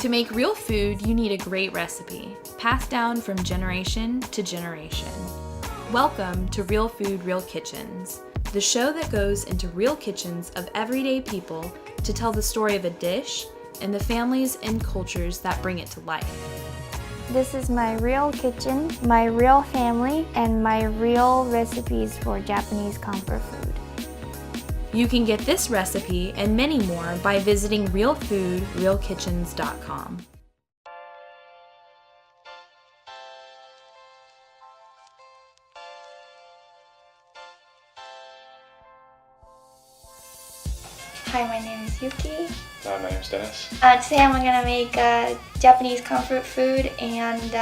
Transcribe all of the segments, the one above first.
To make real food, you need a great recipe, passed down from generation to generation. Welcome to Real Food, Real Kitchens, the show that goes into real kitchens of everyday people to tell the story of a dish and the families and cultures that bring it to life. This is my real kitchen, my real family, and my real recipes for Japanese comfort food. You can get this recipe and many more by visiting realfoodrealkitchens.com. Hi, my name is Yuki. My name is Dennis. Today I'm gonna make Japanese comfort food, and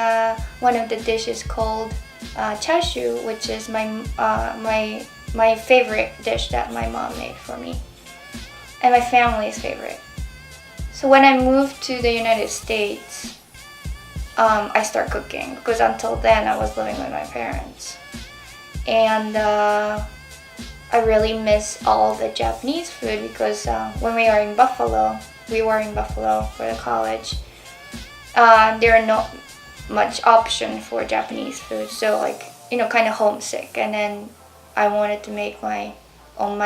one of the dishes called chashu, which is my favorite dish that my mom made for me, and my family's favorite. So when I moved to the United States, I started cooking, because until then I was living with my parents. And I really miss all the Japanese food, because when we were in Buffalo for the college, there are not much option for Japanese food, so kind of homesick. And then I wanted to make my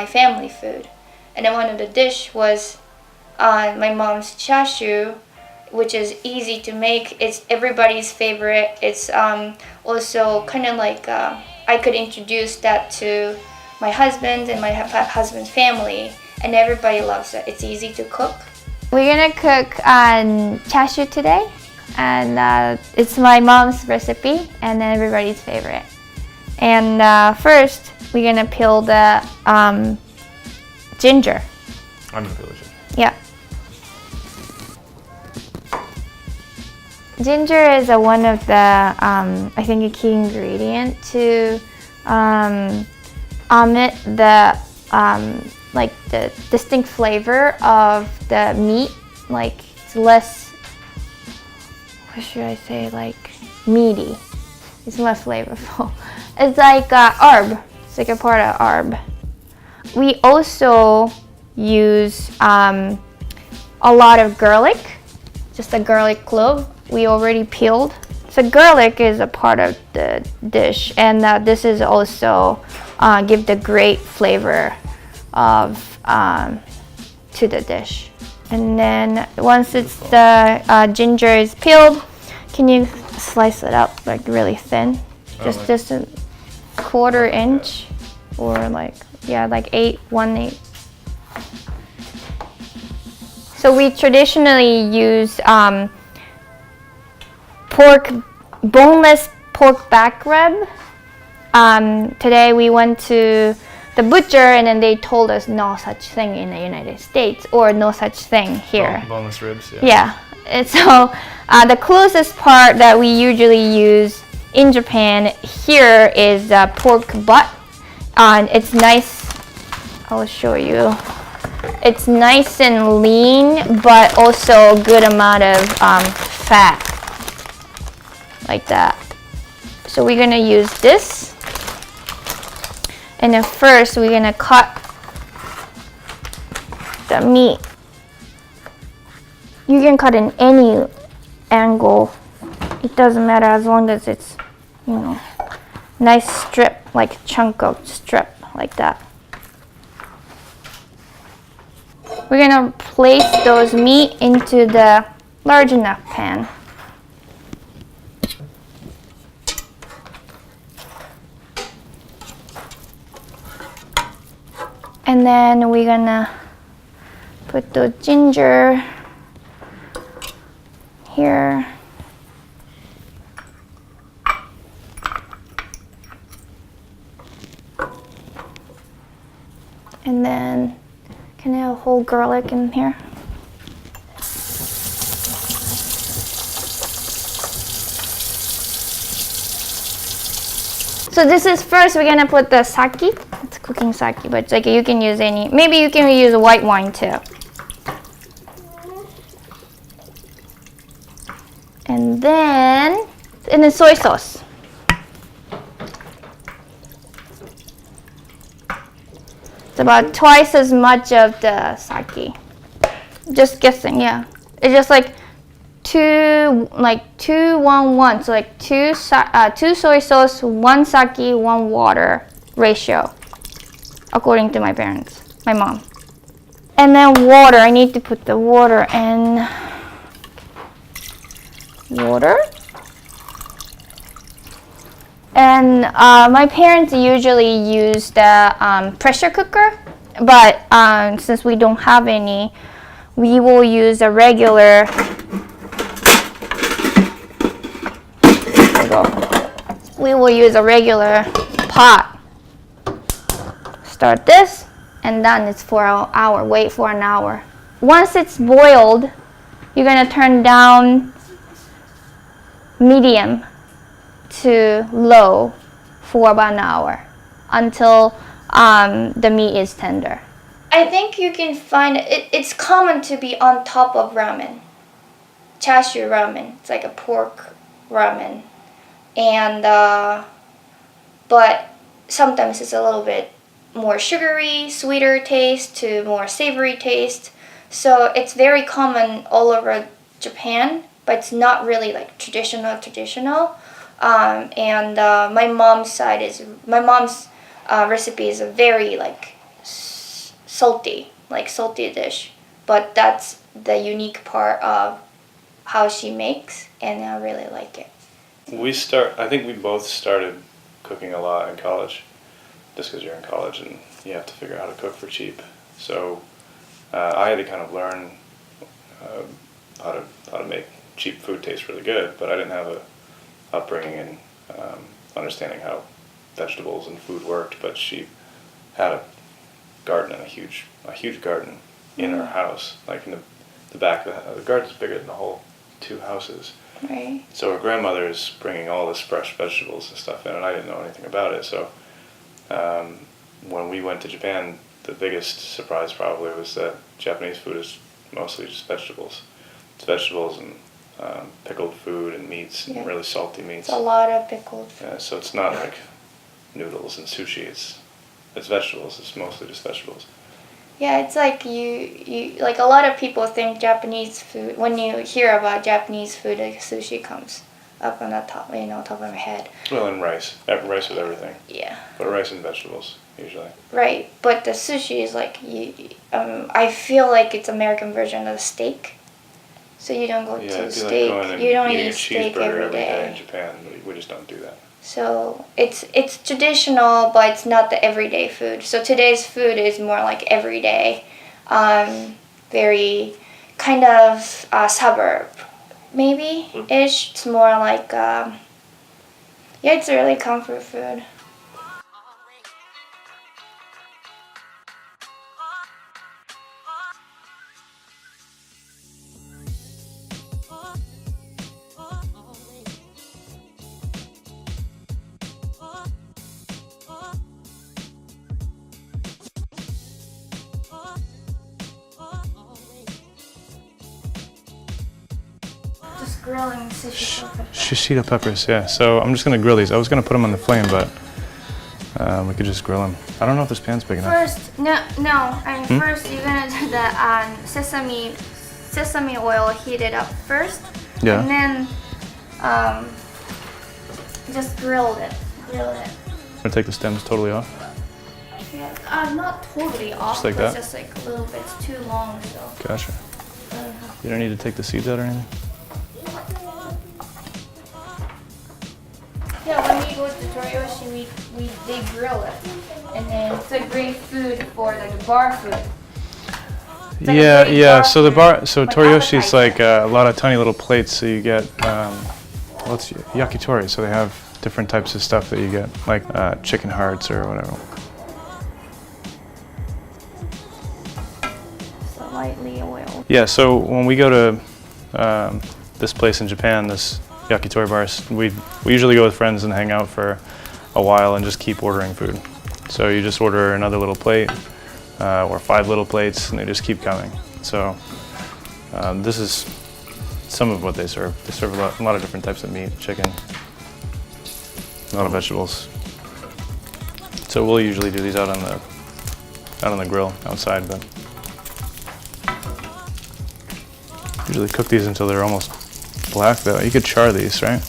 family food, and then one of the dish was my mom's chashu, which is easy to make. It's everybody's favorite. It's also kind of like I could introduce that to my husband and my husband's family, and everybody loves it. It's easy to cook. We're gonna cook chashu today, and it's my mom's recipe and everybody's favorite. And first, we're gonna peel the ginger. I'm gonna peel the ginger. Yeah. Ginger is one of the, I think, a key ingredient to omit the the distinct flavor of the meat. Like, it's less, what should I say, like meaty. It's less flavorful. It's like herb. It's like a part of herb. We also use a lot of garlic, just a garlic clove. We already peeled. So garlic is a part of the dish, and this is also give the great flavor of to the dish. And then once the ginger is peeled, can you slice it up like really thin? Just a quarter inch, or like 1/8. So we traditionally use boneless pork back rib. Today we went to the butcher, and then they told us no such thing in the United States, or no such thing here. Boneless ribs, yeah. Yeah, and so the closest part that we usually use in Japan here is pork butt. It's nice, I'll show you. It's nice and lean, but also a good amount of fat, like that. So we're gonna use this, and then first we're gonna cut the meat. You can cut in any angle, it doesn't matter, as long as it's, nice strip, like chunk of strip, like that. We're gonna place those meat into the large enough pan. And then we're gonna put the ginger here. And then, can I have whole garlic in here? So this is first, we're gonna put the sake. It's cooking sake, but it's like you can use any, maybe you can use white wine too. And then soy sauce. It's about twice as much of the sake. Just guessing, yeah. It's just like 2 1 1, so like 2 soy sauce, 1 sake, 1 water ratio, according to my parents, my mom. And then water, I need to put the water in. Water. And my parents usually use the pressure cooker, but since we don't have any, we will use a regular. We will use a regular pot. Start this, and then it's for an hour. Wait for an hour. Once it's boiled, you're gonna turn down medium to low for about an hour until the meat is tender. I think you can find it. It's common to be on top of ramen, chashu ramen. It's like a pork ramen, and but sometimes it's a little bit more sugary, sweeter taste to more savory taste. So it's very common all over Japan, but it's not really like traditional. And my mom's recipe is a very like salty dish, but that's the unique part of how she makes, and I really like it. I think we both started cooking a lot in college, just because you're in college and you have to figure out how to cook for cheap. So I had to kind of learn how to make cheap food taste really good, but I didn't have a upbringing and understanding how vegetables and food worked. But she had a garden, and a huge garden in her house, like in the back of the garden's bigger than the whole 2 houses. Right. So her grandmother is bringing all this fresh vegetables and stuff in, and I didn't know anything about it. So when we went to Japan, the biggest surprise probably was that Japanese food is mostly just vegetables. It's vegetables and pickled food and meats, and really salty meats. It's a lot of pickled. Yeah, so it's not like noodles and sushi. It's vegetables. It's mostly just vegetables. Yeah, it's like you like a lot of people think Japanese food, when you hear about Japanese food, like sushi comes up on the top, top of my head. Well, and rice with everything. Yeah. But rice and vegetables usually. Right, but the sushi is like I feel like it's American version of the steak. So you don't go to steak. Like you don't eating eat a steak every day. day in Japan. We just don't do that. So it's traditional, but it's not the everyday food. So today's food is more like everyday, very kind of suburb, maybe ish. It's more like it's really comfort food. Just grilling shishito peppers. Shishito peppers, yeah. So I'm just gonna grill these. I was gonna put them on the flame, but we could just grill them. I don't know if this pan's big enough. First, first you're gonna do the sesame oil, heat it up first. Yeah. And then just grill it. I'm gonna take the stems totally off. Yeah, not totally off, Just like but that? just like a little bit too long, so. Gotcha. You don't need to take the seeds out or anything? Yeah, when we go to Toriyoshi, they grill it, and then it's a great food for like bar food. It's like a great Yeah. bar So the food, so like Toriyoshi is appetizer. like a lot of tiny little plates. So you get what's yakitori. So they have different types of stuff that you get, like chicken hearts or whatever. So lightly oiled. Yeah. So when we go to this place in Japan, this yakitori bars, we usually go with friends and hang out for a while and just keep ordering food. So you just order another little plate or 5 little plates, and they just keep coming. So this is some of what they serve. They serve a lot of different types of meat, chicken, a lot of vegetables. So we'll usually do these out on the grill outside, but usually cook these until they're almost black though. You could char these, right?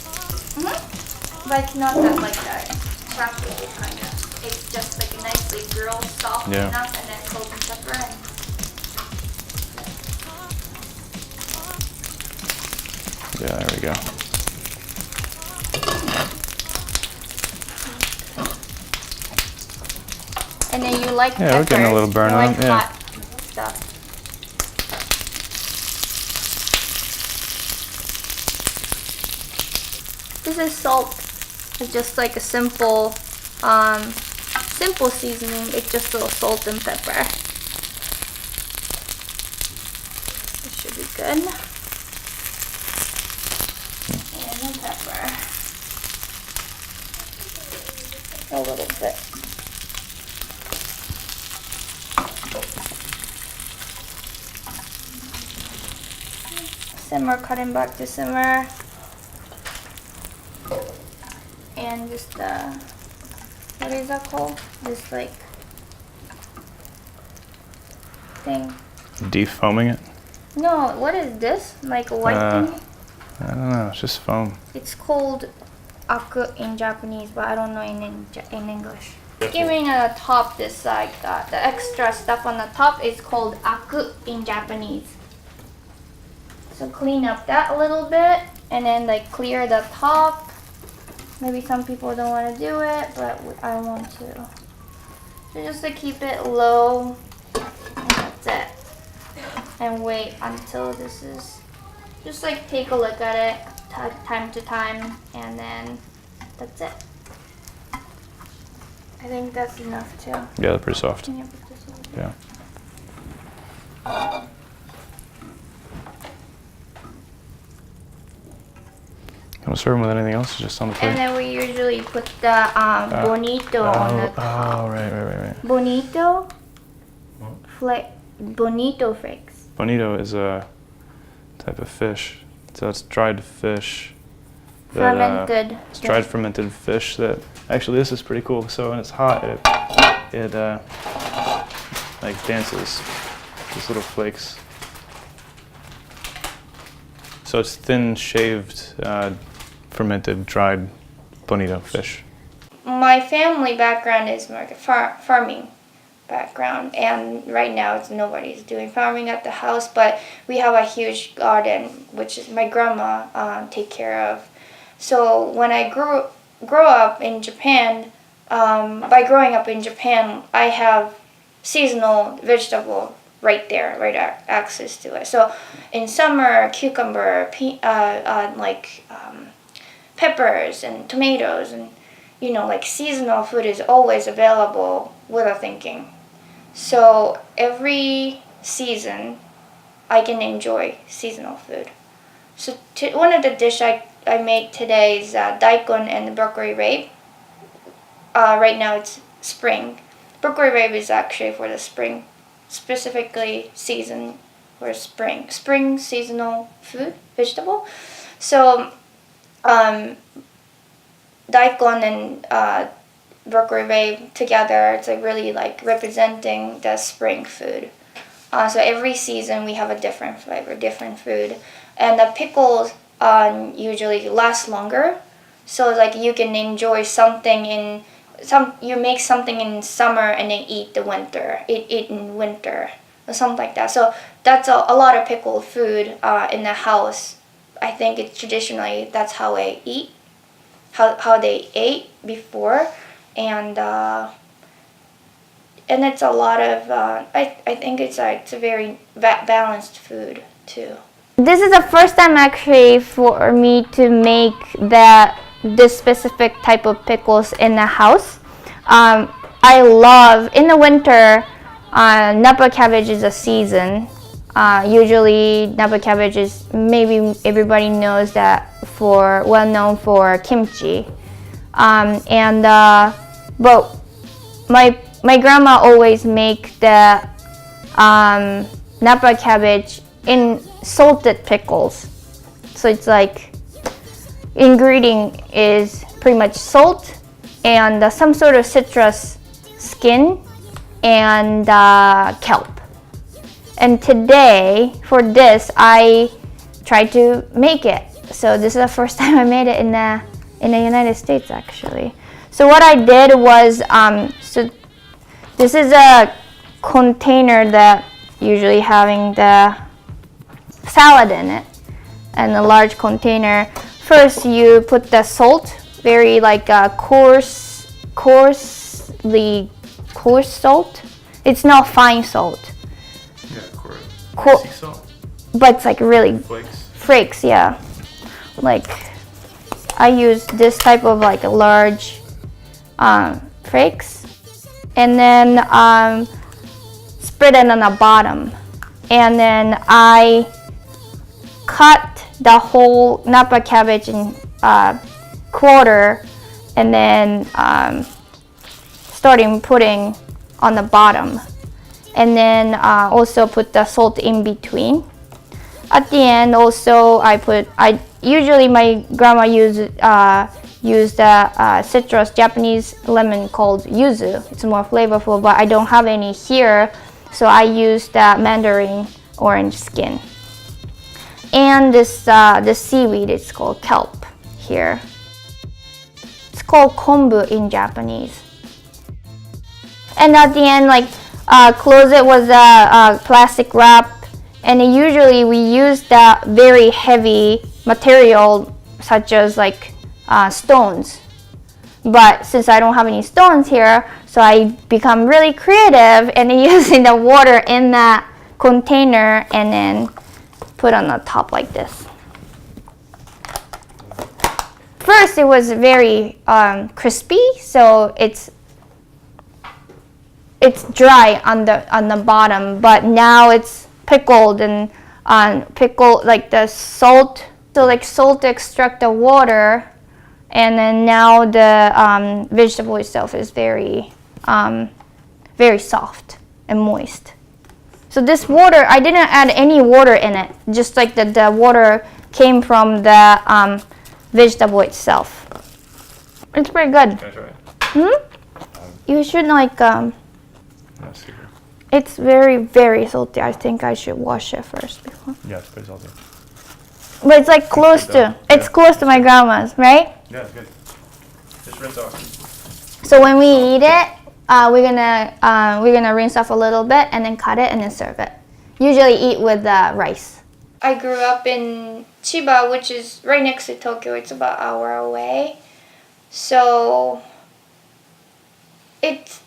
But it's not that like that shareable kind of. It's just like nicely grilled, soft enough, and then salt and pepper. Yeah, there we go. And then you like we're getting a little burn on. Hot stuff. This is salt. It's just like a simple seasoning. It's just a little salt and pepper. This should be good. And then pepper. A little bit. Simmer, cutting back to simmer. And just what is that called? This like thing. Defoaming it? No, what is this? Like a white thing? I don't know, it's just foam. It's called ahhh in Japanese, but I don't know in English. Skimming on the top, this like the extra stuff on the top is called ahhh in Japanese. So clean up that a little bit and then like clear the top. Maybe some people don't want to do it, but I want to. So just to keep it low, and that's it. And wait until this is, just like take a look at it time to time, and then that's it. I think that's enough too. Yeah, they're pretty soft. Can you put this over? Yeah. Want to serve them with anything else? Just on the plate? And then we usually put the bonito on the top. Oh, right. Bonito? Bonito flakes. Bonito is a type of fish. So it's dried fish. Fermented. It's dried fermented fish that, actually this is pretty cool. So when it's hot, it like dances. These little flakes. So it's thin shaved, fermented, dried bonito fish. My family background is more farming background, and right now nobody's doing farming at the house, but we have a huge garden, which is my grandma take care of. So when I grow up in Japan, by growing up in Japan, I have seasonal vegetable right there, access to it. So in summer, cucumber, peppers and tomatoes, and like seasonal food is always available without thinking. So every season, I can enjoy seasonal food. So one of the dish I made today is daikon and broccoli rabe. Right now it's spring. Broccoli rabe is actually for the spring, specifically season for spring seasonal food, vegetable. So daikon and broccoli rabe together, it's like really like representing the spring food. So every season we have a different flavor, different food, and the pickles usually last longer. So like you can enjoy something you make something in summer and then eat in winter or something like that. So that's a lot of pickled food in the house. I think it's traditionally that's how I eat, how they ate before, and it's a lot of I think it's a very balanced food too. This is the first time actually for me to make this specific type of pickles in the house. I love, in the winter, Napa cabbage is a season. Usually Napa cabbage is, maybe everybody knows that, well known for kimchi. But my grandma always make the Napa cabbage in salted pickles. So it's like ingredient is pretty much salt and some sort of citrus skin and kelp. And today for this I tried to make it So this is the first time I made it in the United States actually. So what I did was, so this is a container that usually having the salad in it, and a large container. First you put the salt, very like coarse salt. It's not fine salt. Yeah, coarse. Sea salt. But it's like really Flakes. Yeah. Like I use this type of like a large flakes, and then spread it on the bottom, and then I cut the whole Napa cabbage in quarter, and then starting putting on the bottom, and then also put the salt in between. At the end also I usually my grandma use the citrus Japanese lemon called yuzu. It's more flavorful, but I don't have any here, so I use the mandarin orange skin. And this seaweed is called kelp here. It's called kombu in Japanese. And at the end, like close it with a plastic wrap. And usually we use that very heavy material such as like stones. But since I don't have any stones here, so I become really creative and using the water in that container and then put on the top like this. First it was very crispy, so it's dry on the bottom, but now it's pickled and pickled like the salt. So like salt extract the water, and then now the vegetable itself is very soft and moist. So this water, I didn't add any water in it, just like the water came from the vegetable itself. It's pretty good. Can I try it? You should like No, secret. it's very, very salty. I think I should wash it first before. Yeah, it's pretty salty. But it's like close to, it's close to my grandma's, right? Yeah, it's good. Just rinse off. So when we eat it, we're gonna rinse off a little bit and then cut it and then serve it. Usually eat with rice. I grew up in Chiba, which is right next to Tokyo. It's about an hour away. So it's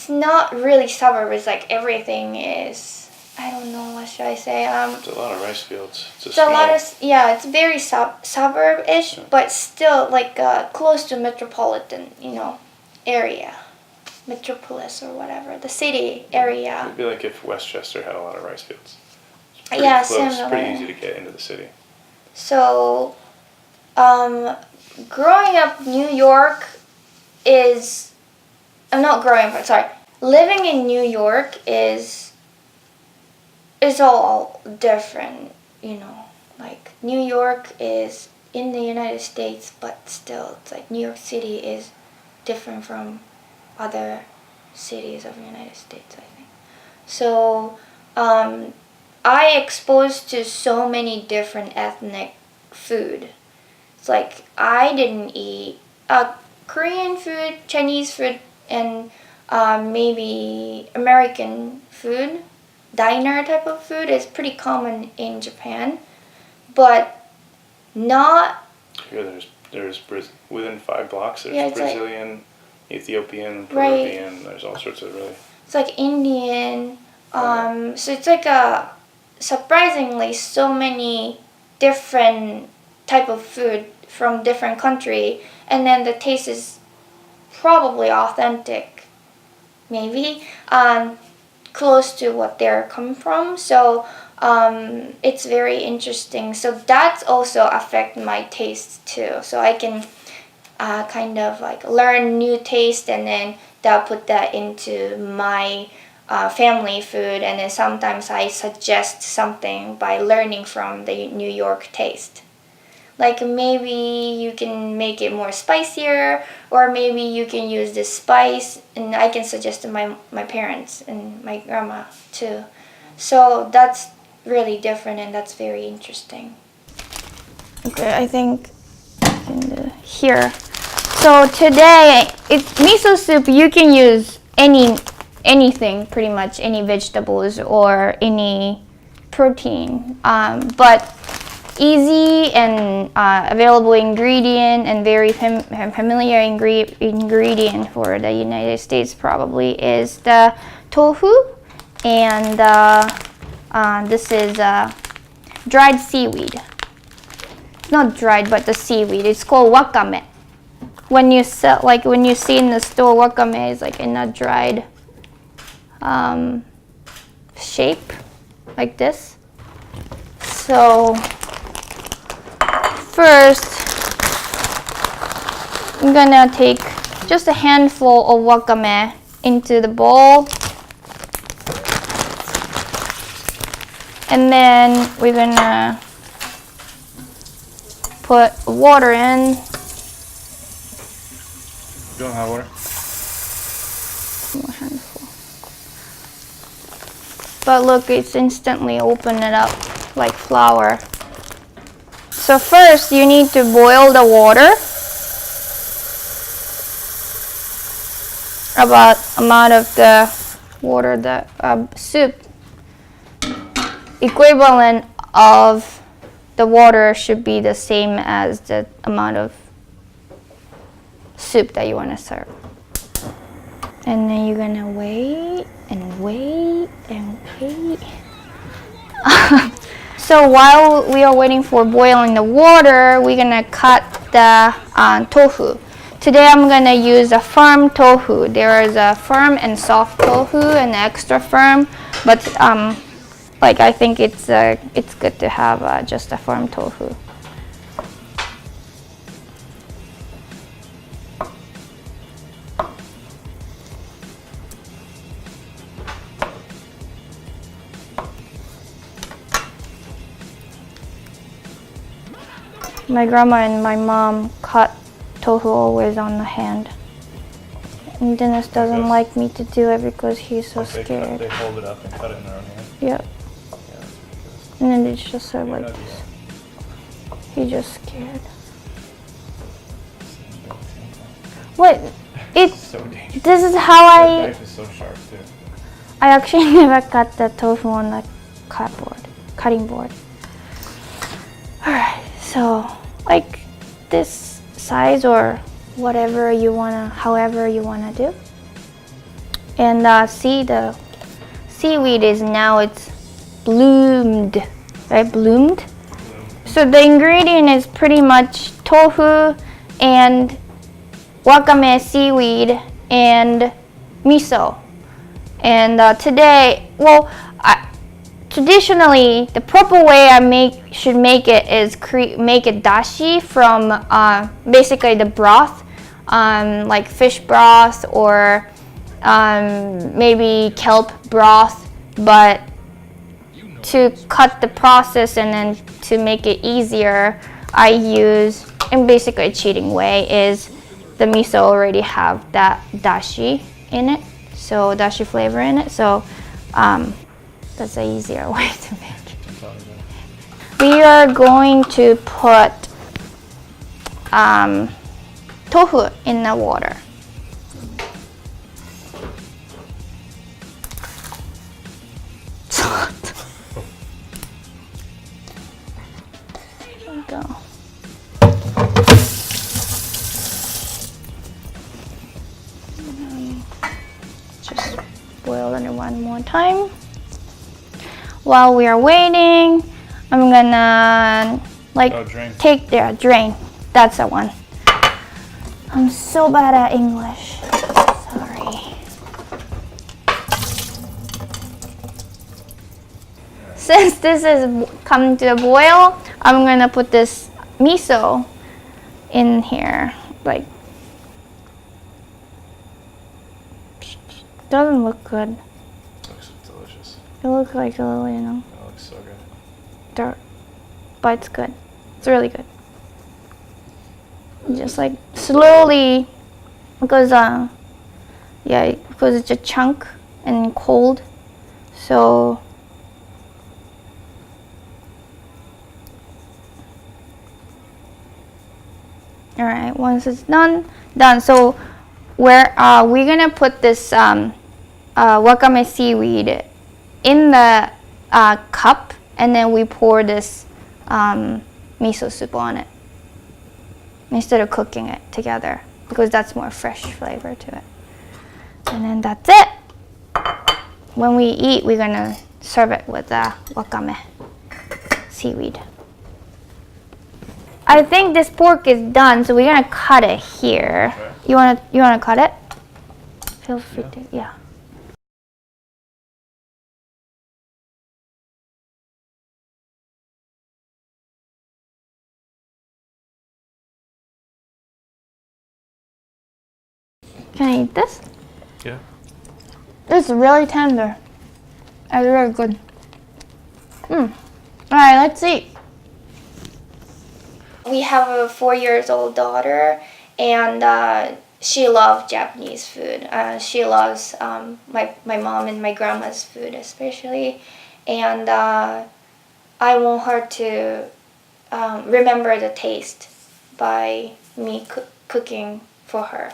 not really suburb. It's like everything is, I don't know, what should I say? It's a lot of rice fields. It's a lot of, yeah, it's very suburb-ish, but still like close to metropolitan, area. Metropolis or whatever, the city area. It'd be like if Westchester had a lot of rice fields. It's Yeah, close. It's similar. pretty easy to get into the city. So, growing up New York is, I'm not growing up, sorry. Living in New York is all different, Like New York is in the United States, but still, it's like New York City is different from other cities of the United States, I think. So, I exposed to so many different ethnic food. It's like I didn't eat Korean food, Chinese food, and maybe American food. Diner type of food is pretty common in Japan, but not. Here, there's within 5 blocks. There's Yeah, it's Brazilian, Ethiopian, Peruvian. Right. There's all sorts of really. It's like Indian. So it's like surprisingly so many different type of food from different country, and then the taste is probably authentic, maybe close to what they're coming from. So it's very interesting. So that's also affect my taste too. So I can kind of like learn new taste and then put that into my family food, and then sometimes I suggest something by learning from the New York taste. Like maybe you can make it more spicier, or maybe you can use this spice, and I can suggest to my parents and my grandma too. So that's really different, and that's very interesting. Okay, I think here. So today, it's miso soup. You can use anything, pretty much any vegetables or any protein, but easy and available ingredient and very familiar ingredient for the United States probably is the tofu, and this is dried seaweed. Not dried, but the seaweed. It's called wakame. When you sell, like when you see in the store, wakame is like in a dried shape, like this. So first, I'm gonna take just a handful of wakame into the bowl, and then we're gonna put water in. You don't have water? More handful. But look, it's instantly opened it up like flour. So first you need to boil the water. About amount of the water, the soup. Equivalent of the water should be the same as the amount of soup that you want to serve. And then you're gonna wait and wait and wait. So while we are waiting for boiling the water, we're gonna cut the tofu. Today I'm gonna use a firm tofu. There is a firm and soft tofu and extra firm, but like I think it's good to have just a firm tofu. My grandma and my mom cut tofu always on the hand. And Dennis doesn't like me to do it because he's so scared. They hold it up and cut it in their own hand? Yep. Yeah, that's And then it's just sort of like this. He's just scared. What? So dangerous. This is how The knife is so sharp too. I actually never cut the tofu on the cutting board. Alright, so like this size or whatever you wanna, however you wanna do. And see, the seaweed is now it's bloomed, right? Bloomed. So the ingredient is pretty much tofu and wakame seaweed and miso. And today, well, traditionally, the proper way I should make it is make a dashi from basically the broth, like fish broth or maybe kelp broth. But to cut the process and then to make it easier, I use, and basically a cheating way is the miso already have that dashi in it, so dashi flavor in it. So that's an easier way to make it. We are going to put tofu in the water. There we go. Just boil it one more time. While we are waiting, I'm gonna take their drain. That's the one. I'm so bad at English. Sorry. Since this is coming to a boil, I'm gonna put this miso in here. Like, doesn't look good. Looks delicious. It looks like a little, you know. It looks so good. Dirt, but it's good. It's really good. Just like slowly, because because it's a chunk and cold, so All right, once it's done. So we're gonna put this wakame seaweed in the cup, and then we pour this miso soup on it instead of cooking it together, because that's more fresh flavor to it. And then that's it. When we eat, we're gonna serve it with wakame seaweed. I think this pork is done, so we're gonna cut it here. Okay. You wanna cut it? Feel free to, yeah. Can I eat this? Yeah. It's really tender. It's really good. All right, let's eat. We have a 4-year-old daughter, and she loves Japanese food. She loves my mom and my grandma's food especially, and I want her to remember the taste by me cooking for her.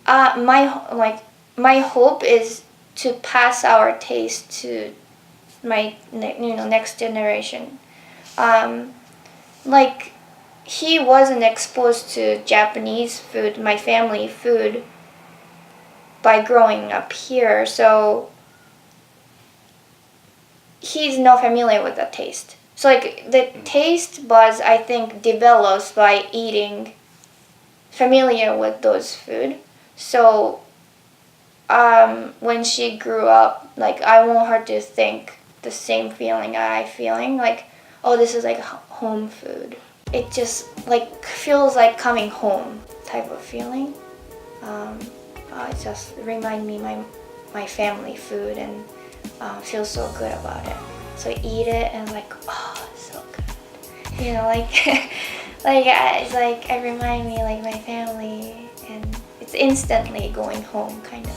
My hope is to pass our taste to my next generation. Like, he wasn't exposed to Japanese food, my family food, by growing up here, so he's not familiar with the taste. So like the taste buds, I think, develops by eating familiar with those food. So when she grew up, like, I want her to think the same feeling I'm feeling, like, oh, this is like home food. It just like feels like coming home type of feeling. It just remind me my family food, and feel so good about it. So eat it and like, oh, it's so good. You know, like it's like it remind me like my family, and it's instantly going home kind of.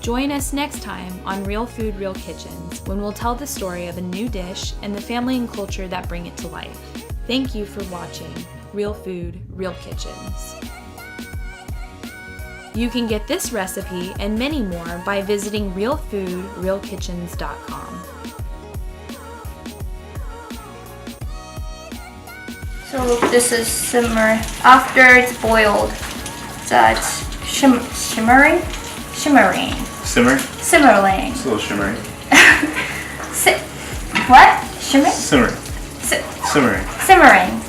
Join us next time on Real Food, Real Kitchens, when we'll tell the story of a new dish and the family and culture that bring it to life. Thank you for watching Real Food, Real Kitchens. You can get this recipe and many more by visiting realfoodrealkitchens.com. So this is simmer. After it's boiled, so it's shimmering. Simmer? Simmering. It's a little shimmery. What? Shimmer? Simmering. Simmering. Simmering.